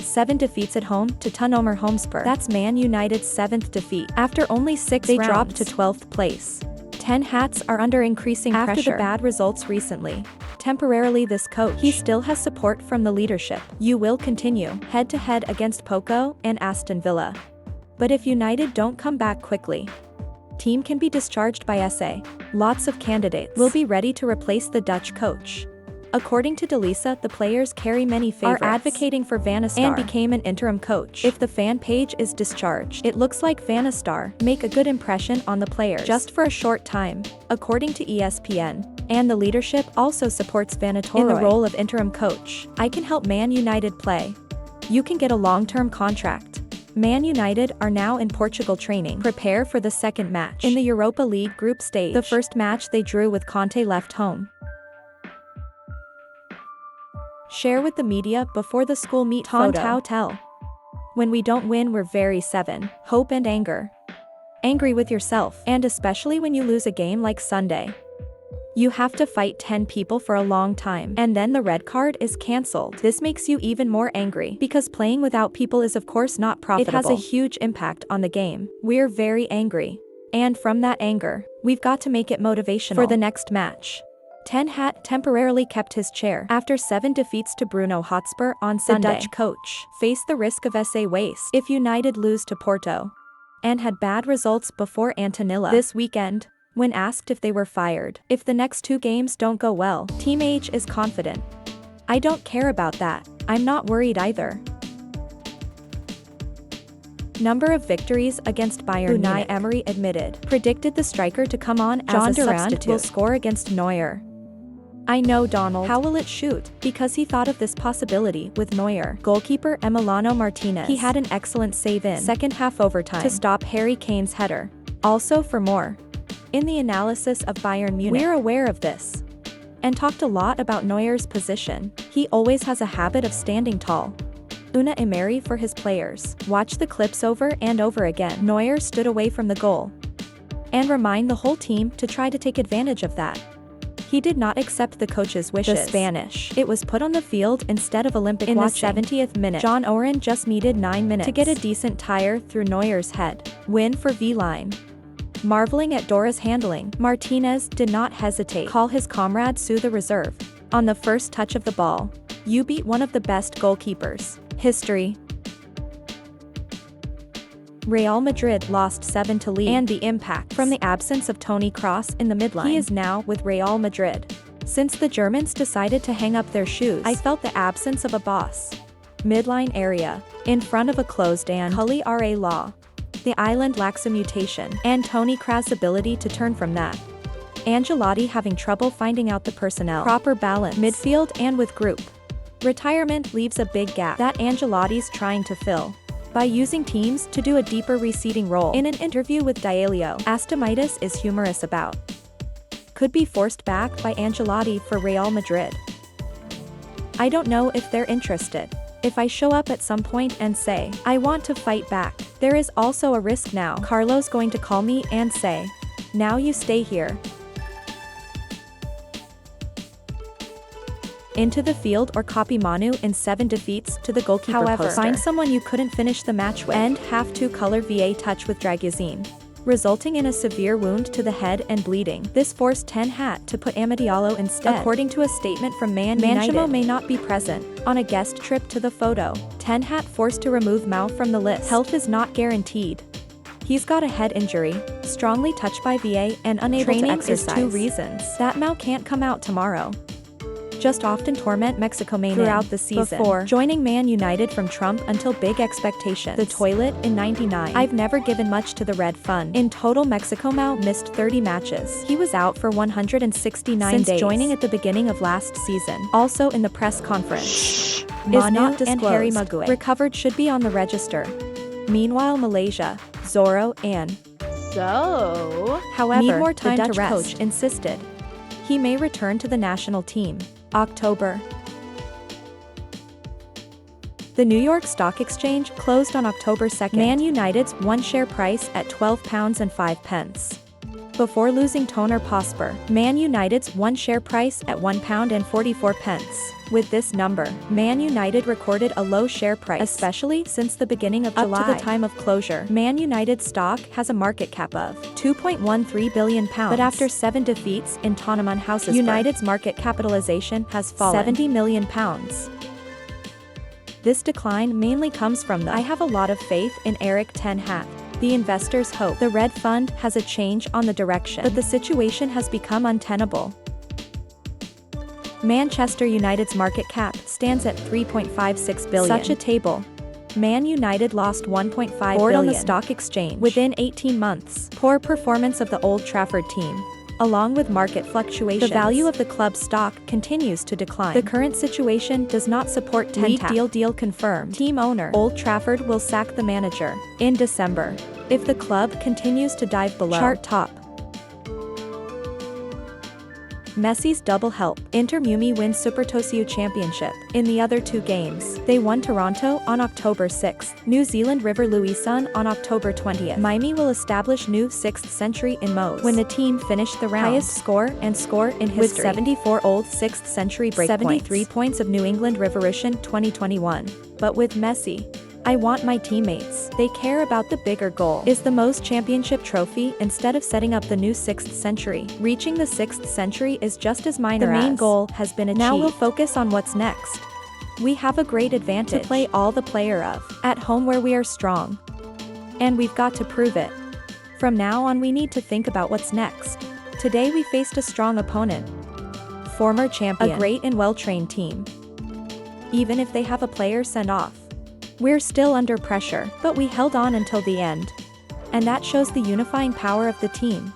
7 defeats at home to Tottenham Hotspur. That's Man United's 7th defeat. After only 6 rounds, they dropped to 12th place. Ten Hats are under increasing pressure after the bad results recently. Temporarily this coach, he still has support from the leadership. You will continue head-to-head against Poco and Aston Villa. But if United don't come back quickly, team can be discharged by SA. Lots of candidates will be ready to replace the Dutch coach. According to Delisa, the players carry many favorites, are advocating for Van der Sar and became an interim coach. If the fan page is discharged, it looks like Van der Sar make a good impression on the players just for a short time, according to ESPN. And the leadership also supports Van Nistelrooy in the role of interim coach. I can help Man United play. You can get a long-term contract. Man United are now in Portugal training, prepare for the second match in the Europa League group stage. The first match they drew with Conte left home. Share with the media before the school meet photo. Tell. When we don't win, we're very 7. Hope and anger. Angry with yourself, and especially when you lose a game like Sunday. You have to fight 10 people for a long time, and then the red card is cancelled. This makes you even more angry, because playing without people is of course not profitable. It has a huge impact on the game. We're very angry. And from that anger, we've got to make it motivational for the next match. Ten Hag temporarily kept his chair after 7 defeats to Bruno Hotspur on Sunday. The Dutch coach faced the risk of SA waste if United lose to Porto, and had bad results before Antonilla this weekend. When asked if they were fired if the next 2 games don't go well, Team H is confident. I don't care about that. I'm not worried either. Number of victories against Bayern Unai Emery admitted. Predicted the striker to come on as a substitute will score against Neuer. I know Donald. How will it shoot? Because he thought of this possibility with Neuer. Goalkeeper Emiliano Martinez. He had an excellent save in second half overtime to stop Harry Kane's header. Also for more. In the analysis of Bayern Munich, we're aware of this. And talked a lot about Neuer's position. He always has a habit of standing tall. Unai Emery for his players. Watch the clips over and over again. Neuer stood away from the goal. And remind the whole team to try to take advantage of that. He did not accept the coach's wishes. The Spanish. It was put on the field instead of Olympic in watching. The 70th minute. John Oren just needed 9 minutes to get a decent tire through Neuer's head. Win for V-Line. Marveling at Dora's handling, Martinez did not hesitate. Call his comrade Sue the reserve. On the first touch of the ball, you beat one of the best goalkeepers. History. Real Madrid lost 7 to Lille, and the impact from the absence of Toni Kroos in the midline. He is now with Real Madrid. Since the Germans decided to hang up their shoes, I felt the absence of a boss. Midline area, in front of a closed and Cully RA law. The island lacks a mutation, and Toni Kroos' ability to turn from that. Ancelotti having trouble finding out the personnel, proper balance, midfield and with group. Retirement leaves a big gap that Ancelotti's trying to fill by using teams to do a deeper reseeding role. In an interview with Diario, Astamitis is humorous about could be forced back by Ancelotti for Real Madrid. I don't know if they're interested. If I show up at some point and say, I want to fight back, there is also a risk now. Carlo's going to call me and say, now you stay here. Into the field or copy Manu in 7 defeats to the goalkeeper. However, poster. Find someone you couldn't finish the match with. End half 2 color VA touch with Draguzin, resulting in a severe wound to the head and bleeding. This forced Ten Hag to put Amadiallo instead. According to a statement from Man United, Manchimo may not be present on a guest trip to the photo. Ten Hag forced to remove Mau from the list. Health is not guaranteed. He's got a head injury, strongly touched by VA, and unable to exercise. Training is 2 reasons that Mau can't come out tomorrow. Just often torment Mexico man throughout the season. Before joining Man United from Trump until big expectations. The toilet in 99. I've never given much to the Red Fund. In total, Mexico Mau missed 30 matches. He was out for 169 days since joining at the beginning of last season. Also in the press conference, Manu not disclosed. And Harry Maguire recovered should be on the register. Meanwhile, Malaysia, Zorro and however, need more time the Dutch to rest. Coach insisted he may return to the national team. October. The New York Stock Exchange closed on October 2nd. Man United's 1 share price at £12.05. before losing Toner Prosper. Man United's one share price at £1.44. With this number, Man United recorded a low share price, especially since the beginning of July. Up to the time of closure, Man United stock has a market cap of £2.13 billion, but after 7 defeats in Tottenham Hotspur, United's market capitalization has fallen £70 million. This decline mainly comes from the "I have a lot of faith in Erik ten Hag." The investors hope the Red Fund has a change on the direction, but the situation has become untenable. Manchester United's market cap stands at £3.56 billion. Such a table. Man United lost £1.5 billion on the stock exchange within 18 months. Poor performance of the Old Trafford team, along with market fluctuations, the value of the club's stock continues to decline. The current situation does not support Ten Hag. Deal confirmed. Team owner Old Trafford will sack the manager in December if the club continues to dive below. Chart top. Messi's double help. Inter Miami wins Supertocio Championship. In the other 2 games, they won Toronto on October 6th, New Zealand River Louison on October 20th. Miami will establish new 6th century in Mo's when the team finished the highest score in history with 74 old 6th century break 73 points of New England Revolution 2021. But with Messi, I want my teammates. They care about the bigger goal, is the most championship trophy instead of setting up the new 6th century. Reaching the 6th century is just as minor. The main goal has been achieved. Now we'll focus on what's next. We have a great advantage to play all the player of at home where we are strong. And we've got to prove it. From now on we need to think about what's next. Today we faced a strong opponent. Former champion. A great and well-trained team. Even if they have a player sent off, we're still under pressure, but we held on until the end. And that shows the unifying power of the team.